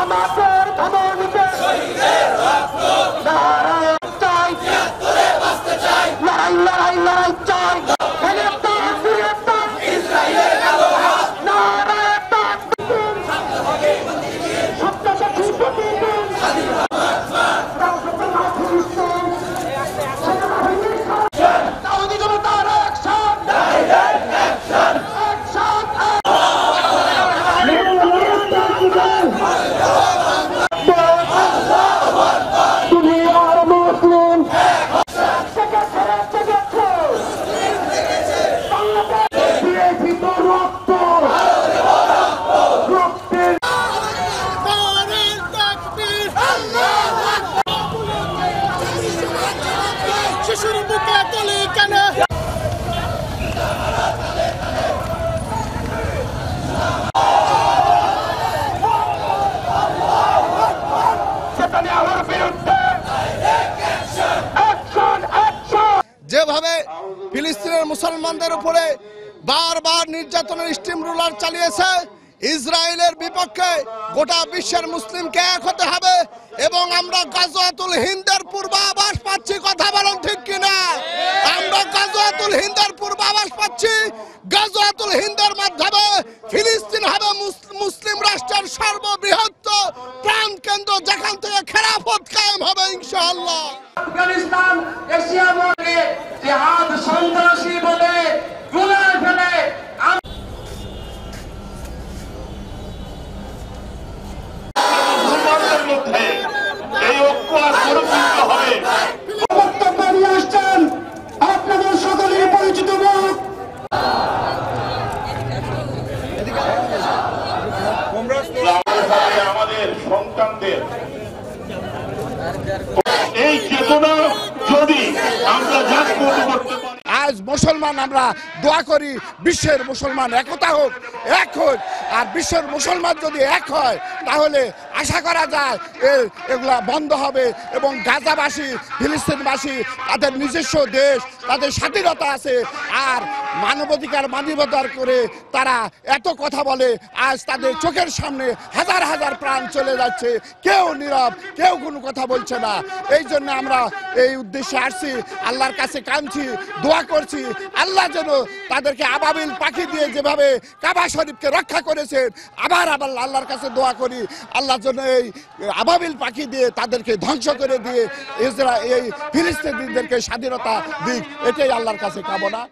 আমাদের ধমনীতে লড়াই চাই, লড়াই লড়াই লড়াই চাই। যেভাবে ফিলিস্তিনের মুসলমানদের উপরে বারবার নির্যাতনের স্টিম রুলার চালিয়েছে, ইসরায়েলের বিপক্ষে গোটা বিশ্বের মুসলিমকে এক হতে হবে এবং আমরা গাজওয়াতুল হিন্দের পূর্বাভাস পাচ্ছি। কথা বলেন ঠিক কিনা? আমরা গাজওয়াতুল হিন্দের পূর্বাভাস পাচ্ছি। গাজওয়াতুল হিন্দের মাধ্যমে ফিলিস্তিন হবে মুসলিম রাষ্ট্রের সর্ববৃহৎ প্রাণ কেন্দ্র, যেখান থেকে খেলাফত কায়েম হবে ইনশাআল্লাহ। আফগানিস্তান এশিয়া মহাদেশে জিহাদ সন্ত্রাসী বলে গুনাহ ফেলে এই ঐক্য আর সুরক্ষিত হবে। বক্তব্য নিয়ে আসছেন আপনাদের সকলের পরিচিত মুখ আমাদের সন্তানদের এই চেতনা যদি আমরা জাগ্রত করতে পারি। আজ মুসলমান আমরা দোয়া করি বিশ্বের মুসলমান একতা হোক, এক হোক। আর বিশ্বের মুসলমান যদি এক হয় তাহলে আশা করা যায় এগুলা বন্ধ হবে এবং গাজাবাসী, ফিলিস্তিনবাসী তাদের নিজস্ব দেশ, তাদের স্বাধীনতা আছে। আর মানবাধিকার করে তারা এত কথা বলে, আজ তাদের চোখের সামনে হাজার হাজার প্রাণ চলে যাচ্ছে, কেউ নীরব, কেউ কোনো কথা বলছে না। এই জন্য আমরা এই উদ্দেশ্যে আসছি, আল্লাহর কাছে কাঁদছি, দোয়া করছি আল্লাহ যেন তাদেরকে আবাবিল পাখি দিয়ে যেভাবে কাবা শরীফকে রক্ষা করেছেন, আবার আল্লাহর কাছে দোয়া করি আল্লাহ যেন এই আবাবিল পাখি দিয়ে তাদেরকে ধ্বংস করে দিয়ে এই ফিলিস্তিনিদেরকে স্বাধীনতা দিক। এটাই আল্লাহর কাছে কামনা।